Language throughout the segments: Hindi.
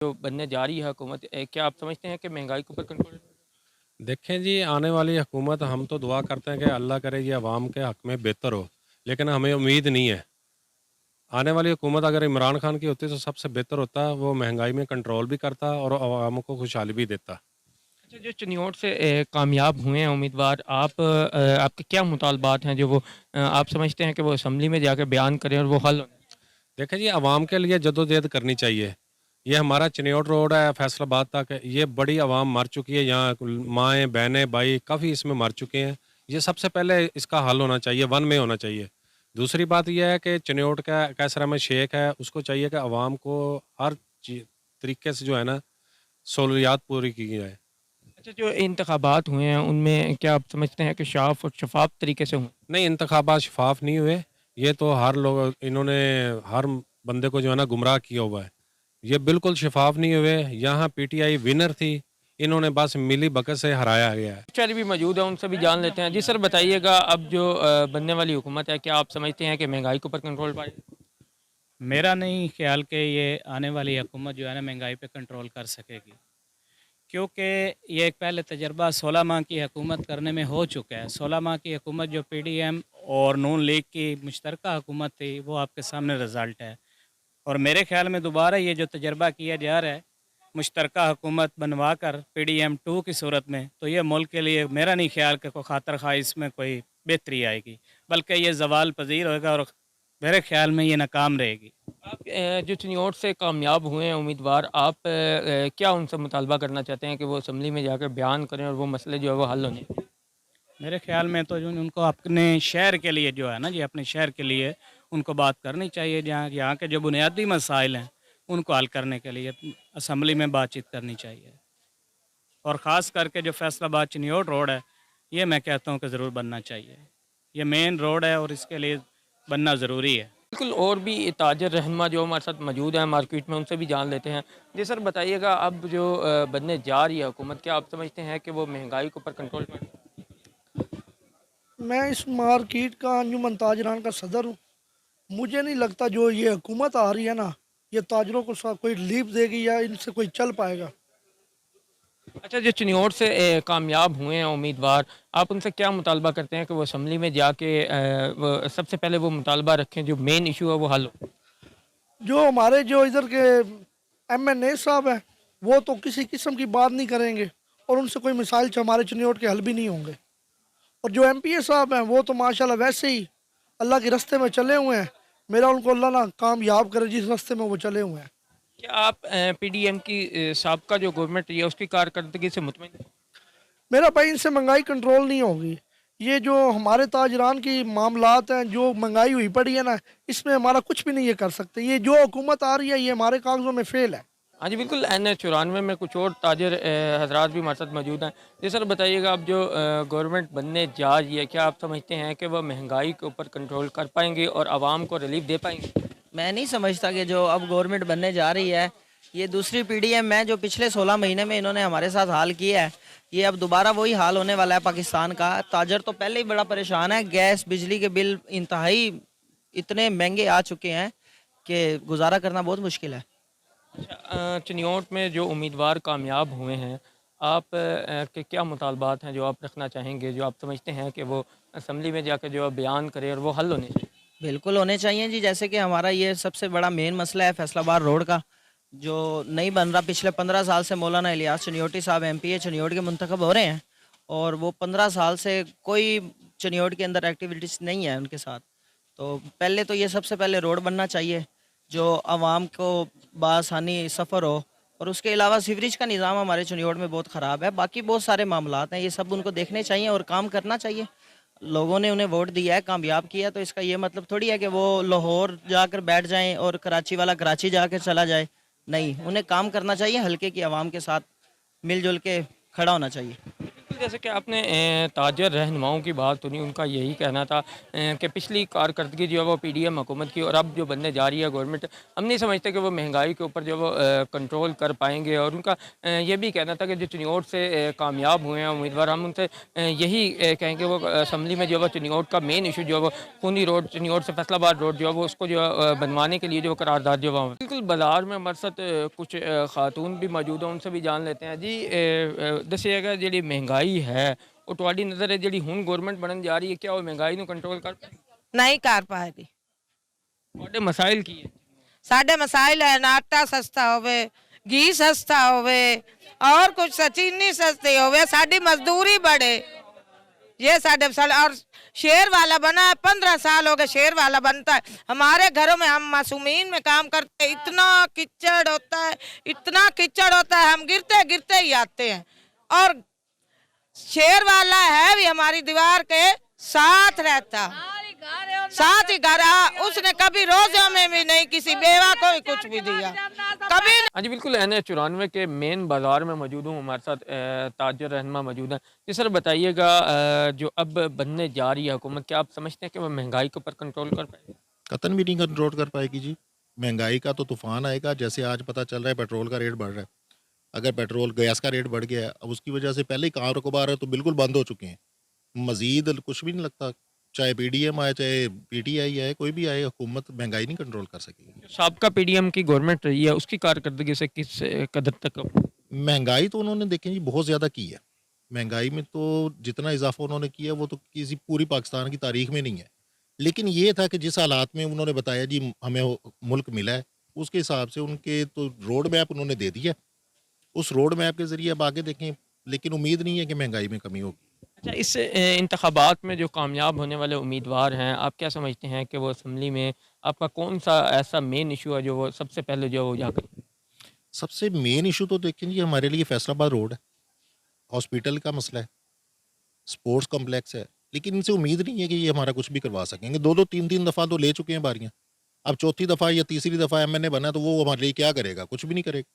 जो बनने जा रही है हुकूमत, क्या आप समझते हैं कि महंगाई के ऊपर कंट्रोल? देखें जी, आने वाली हुकूमत हम तो दुआ करते हैं कि अल्लाह करे ये अवाम के हक़ में बेहतर हो, लेकिन हमें उम्मीद नहीं है। आने वाली हुकूमत अगर इमरान खान की होती तो सबसे बेहतर होता, वो महंगाई में कंट्रोल भी करता और अवाम को खुशहाली भी देता। अच्छा, जो चिन्योट से कामयाब हुए हैं उम्मीदवार, आपके क्या मुतालबात हैं जो वो आप समझते हैं कि वो असम्बली में जाकर बयान करें और वो हल हों? देखें जी, अवाम के लिए जद्दोजहद करनी चाहिए। ये हमारा चिन्योट रोड है फैसलाबाद तक, ये बड़ी आवाम मर चुकी है, यहाँ माएँ, बहनें, भाई काफ़ी इसमें मर चुके हैं। ये सबसे पहले इसका हल होना चाहिए, वन में होना चाहिए। दूसरी बात ये है कि चिन्योट का कैसरा में शेख है, उसको चाहिए कि अवाम को हर तरीके से जो है ना सहूलियात पूरी की जाए। अच्छा, जो इंतखाबात हुए हैं उनमें क्या आप समझते हैं कि साफ और शफाफ तरीके से हुए? नहीं, इंतखाबात शफ़ाफ़ नहीं हुए। ये तो हर लोग इन्होंने हर बंदे को जो है ना गुमराह किया हुआ है। ये बिल्कुल शफ़ाफ़ नहीं हुए। यहाँ पीटीआई विनर थी, इन्होंने बस मिली-भगत से हराया गया है। कर्मचारी भी मौजूद हैं, उनसे भी जान लेते हैं। जी सर, बताइएगा, अब जो बनने वाली हुकूमत है, क्या आप समझते हैं कि महंगाई के ऊपर कंट्रोल पाए? मेरा नहीं ख्याल कि ये आने वाली हुकूमत जो है ना महंगाई पे कंट्रोल कर सकेगी, क्योंकि ये एक पहले तजर्बा 16 माह की हुकूमत करने में हो चुका है। 16 माह की हुकूमत जो पीडीएम और नून लीग की मुश्तरका हुकूमत थी, वो आपके सामने रिज़ल्ट है। और मेरे ख्याल में दोबारा ये जो तजर्बा किया जा रहा है मुश्तरका हुकूमत बनवा कर पीडीएम 2 की सूरत में, तो ये मुल्क के लिए मेरा नहीं ख्याल कि कोई खातर खा इसमें कोई बेहतरी आएगी, बल्कि ये जवाल पजीर होगा और मेरे ख्याल में ये नाकाम रहेगी। आप जो चिन्योट से कामयाब हुए हैं उम्मीदवार, आप क्या उनसे मुतालबा करना चाहते हैं कि वो असम्बली में जाकर बयान करें और वो मसले जो है वो हल होने? मेरे ख्याल में तो जो उनको अपने शहर के लिए जो है ना जी, अपने शहर के लिए उनको बात करनी चाहिए, जहाँ यहाँ के जो बुनियादी मसाइल हैं उनको हल करने के लिए असम्बली में बातचीत करनी चाहिए। और ख़ास करके जो फैसलाबाद चिन्योट रोड है, ये मैं कहता हूँ कि ज़रूर बनना चाहिए। ये मेन रोड है और इसके लिए बनना ज़रूरी है। बिल्कुल, और भी ताजर रहनुमा जो हमारे साथ मौजूद हैं मार्केट में, उनसे भी जान लेते हैं। जी सर, बताइएगा, अब जो बनने जा रही है हुकूमत, क्या आप समझते हैं कि वो महंगाई के ऊपर कंट्रोल पाए? मैं इस मार्केट का अंजुमन ताजरान का सदर हूँ। मुझे नहीं लगता जो ये हुकूमत आ रही है ना, ये ताजरों को कोई रिलीफ देगी या इनसे कोई चल पाएगा। अच्छा, जो चिन्योट से कामयाब हुए हैं उम्मीदवार, आप उनसे क्या मुतालबा करते हैं कि वो असम्बली में जाके वो सबसे पहले वो मुतालबा रखें, जो मेन इशू है वो हल हो? जो हमारे जो इधर के एमएनए साहब हैं, वो तो किसी किस्म की बात नहीं करेंगे और उनसे कोई मिसाइल हमारे चिन्योट के हल भी नहीं होंगे। और जो एमपीए साहब हैं, वो तो माशाल्लाह वैसे ही अल्लाह के रास्ते में चले हुए हैं। मेरा उनको अल्लाह ना कामयाब करे जिस रास्ते में वो चले हुए हैं। क्या आप पीडीएम की साबका जो गवर्नमेंट रही है उसकी कारकर्दगी से मुतमिन हैं? मेरा भाई, इनसे महंगाई कंट्रोल नहीं होगी। ये जो हमारे ताजरान की मामलात हैं, जो महंगाई हुई पड़ी है ना, इसमें हमारा कुछ भी नहीं ये कर सकते। ये जो हुकूमत आ रही है, ये हमारे कागजों में फेल है। हाँ जी, बिल्कुल। एन94 में कुछ और ताजर हजरात भी हमारे साथ मौजूद हैं। जी सर, बताइएगा, अब जो गवर्नमेंट बनने जा रही है, क्या आप समझते हैं कि वह महंगाई के ऊपर कंट्रोल कर पाएंगे और आवाम को रिलीफ दे पाएंगे? मैं नहीं समझता कि जो अब गवर्नमेंट बनने जा रही है, ये दूसरी पीडीएम है जो पिछले 16 महीने में इन्होंने हमारे साथ हाल किया है। ये अब दोबारा वही हाल होने वाला है पाकिस्तान का। ताजर तो पहले ही बड़ा परेशान है, गैस बिजली के बिल इंतहाई इतने महंगे आ चुके हैं कि गुजारा करना बहुत मुश्किल है। अच्छा, चिन्योट में जो उम्मीदवार कामयाब हुए हैं, आप के क्या मुतालबात हैं जो आप रखना चाहेंगे, जो आप समझते हैं कि वो असम्बली में जाकर जो है बयान करें और वो हल होने चाहिए? बिल्कुल होने चाहिए जी, जैसे कि हमारा ये सबसे बड़ा मेन मसला है फैसलाबाद रोड का, जो नहीं बन रहा। पिछले 15 साल से मौलाना इलियास चनियोटी साहब एमपीए चनियोट के मुंतखब हो रहे हैं और वो 15 साल से कोई चनियोट के अंदर एक्टिविटीज़ नहीं है उनके साथ। तो पहले तो ये सबसे पहले रोड बनना चाहिए जो आवाम को बआसानी सफ़र हो। और उसके अलावा सीवरेज का निज़ाम हमारे चनियोट में बहुत ख़राब है। बाकी बहुत सारे मामलात हैं, ये सब उनको देखने चाहिए और काम करना चाहिए। लोगों ने उन्हें वोट दिया है, कामयाब किया, तो इसका ये मतलब थोड़ी है कि वो लाहौर जाकर बैठ जाएं और कराची वाला कराची जाकर चला जाए। नहीं, उन्हें काम करना चाहिए, हल्के की आवाम के साथ मिलजुल के खड़ा होना चाहिए। जैसे कि आपने ताजर रहनुमाओं की बात सुनी, उनका यही कहना था कि पिछली कारकर्दगी जो है वो पीडीएम हुकूमत की और अब जो बनने जा रही है गवर्नमेंट, हम नहीं समझते कि वो महंगाई के ऊपर जो वो कंट्रोल कर पाएंगे। और उनका ये भी कहना था कि जो चिन्योट से कामयाब हुए हैं उम्मीदवार, हम उनसे यही कहेंगे वो असम्बली में जो है वो चिन्योट का मेन इशू जो है वो खूनी रोड, चिन्योट से फैसलाबाद रोड जो है वो उसको जो है बनवाने के लिए जो करारदाद जो है बिल्कुल बाजार में हमारे साथ कुछ खातून भी मौजूद हैं, उनसे भी जान लेते हैं। जी दसिएगा जी महंगाई है वो ਤੁਹਾਡੀ नज़र है जी हूँ गवर्नमेंट बनने जा रही है, क्या वो महंगाई ਨੂੰ कंट्रोल कर नहीं कर पाएगी। ਤੁਹਾਡੇ मसाइल की है? साढ़े मसाइल है ना, आटा सस्ता होवे, घी सस्ता होवे, और कुछ चीनी सस्ती होवे, साड़ी मजदूरी बढ़े, ये साढ़े साल। और शेर वाला बना है, 15 साल हो गए शेर वाला बनता है। हमारे घरों में हम मासूमीन में काम करते हैं, इतना कीचड़ होता है, इतना कीचड़ होता है, हम गिरते गिरते ही आते हैं। और शेर वाला है भी हमारी दीवार के साथ रहता, साथ ही घर, उसने कभी रोजों में भी नहीं किसी बेवा को भी कुछ भी दिया कभी। हाँ जी बिल्कुल, NH94 के मेन बाज़ार में मौजूद हूँ, हमारे साथ ताजर रहनुमा मौजूद हैं। जी सर बताइएगा, जो अब बनने जा रही है हुकूमत, क्या आप समझते हैं कि वह महंगाई के ऊपर कंट्रोल कर पाएगी? कतन भी नहीं कंट्रोल कर पाएगी जी। महंगाई का तो तूफान आएगा। जैसे आज पता चल रहा है पेट्रोल का रेट बढ़ रहा है, अगर पेट्रोल गैस का रेट बढ़ गया है, अब उसकी वजह से पहले ही कारोबार तो बिल्कुल बंद हो चुके हैं। मजीद कुछ भी नहीं लगता, चाहे पीडीएम आए चाहे पीटीआई आए, कोई भी आए, हुकूमत महंगाई नहीं कंट्रोल कर सकेगी। साबका पीडीएम की गवर्नमेंट रही है, उसकी कारकर्दगी से किस कदर तक? महंगाई तो उन्होंने देखें जी बहुत ज़्यादा की है। महंगाई में तो जितना इजाफा उन्होंने किया वो तो किसी पूरी पाकिस्तान की तारीख में नहीं है। लेकिन ये था कि जिस हालात में उन्होंने बताया जी हमें मुल्क मिला है, उसके हिसाब से उनके तो रोड मैप उन्होंने दे दिया। उस रोड मैप के ज़रिए अब आगे देखें, लेकिन उम्मीद नहीं है कि महंगाई में कमी होगी। अच्छा, इस इंतखाबात में जो कामयाब होने वाले उम्मीदवार हैं, आप क्या समझते हैं कि वो असम्बली में आपका कौन सा ऐसा मेन इशू है जो वो सबसे पहले जो वो उजागर? सबसे मेन इशू तो देखें जी हमारे लिए फैसलाबाद रोड है, हॉस्पिटल का मसला है, स्पोर्ट्स कॉम्प्लेक्स है। लेकिन इनसे उम्मीद नहीं है कि ये हमारा कुछ भी करवा सकेंगे। 2-2 3-3 दफ़ा तो ले चुके हैं बारियाँ। अब चौथी दफ़ा या तीसरी दफ़ा एमएनए बना तो वो हमारे लिए क्या करेगा? कुछ भी नहीं करेगा।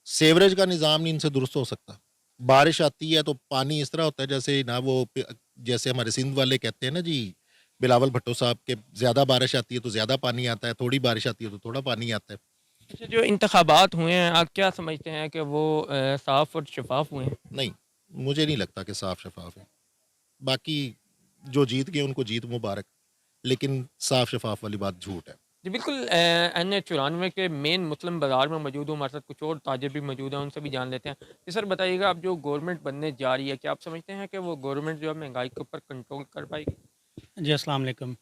सीवरेज का निज़ाम नहीं इनसे दुरुस्त हो सकता। बारिश आती है तो पानी इस तरह होता है जैसे ना वो जैसे हमारे सिंध वाले कहते हैं ना जी, बिलावल भुट्टो साहब के, ज़्यादा बारिश आती है तो ज़्यादा पानी आता है, थोड़ी बारिश आती है तो थोड़ा पानी आता है। अच्छा, जो इंतखाबात हुए हैं, आप क्या समझते हैं कि वो साफ़ और शफाफ हुए हैं? नहीं, मुझे नहीं लगता कि साफ शफाफ है। बाकी जो जीत गए उनको जीत मुबारक, लेकिन साफ शफाफ वाली बात झूठ है। जी बिल्कुल, NH94 के मेन मुस्लिम बाज़ार में मौजूद हूँ, हमारे साथ कुछ और ताजिर भी मौजूद हैं, उनसे भी जान लेते हैं। जी सर बताइएगा, अब जो गवर्नमेंट बनने जा रही है, क्या आप समझते हैं कि वो गवर्नमेंट जो है महंगाई के ऊपर कंट्रोल कर पाएगी? जी अस्सलाम वालेकुम।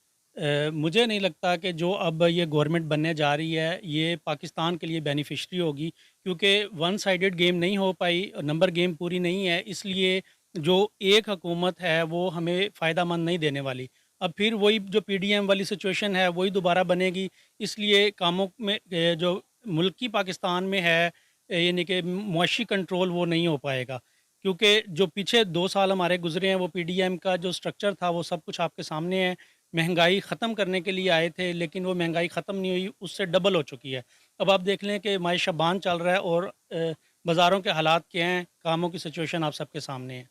मुझे नहीं लगता कि जो अब ये गवर्नमेंट बनने जा रही है ये पाकिस्तान के लिए बेनिफिशरी होगी, क्योंकि वन साइडेड गेम नहीं हो पाई, नंबर गेम पूरी नहीं है, इसलिए जो एक हुकूमत है वो हमें फ़ायदा मंद नहीं देने वाली। अब फिर वही जो पीडीएम वाली सिचुएशन है वही दोबारा बनेगी, इसलिए कामों में जो मुल्की पाकिस्तान में है यानी कि मुआशी कंट्रोल वो नहीं हो पाएगा, क्योंकि जो पीछे 2 साल हमारे गुजरे हैं वो पीडीएम का जो स्ट्रक्चर था वो सब कुछ आपके सामने है। महंगाई ख़त्म करने के लिए आए थे, लेकिन वो महंगाई ख़त्म नहीं हुई, उससे डबल हो चुकी है। अब आप देख लें कि माई शबान चल रहा है और बाज़ारों के हालात क्या हैं, कामों की सिचुएशन आप सबके सामने है।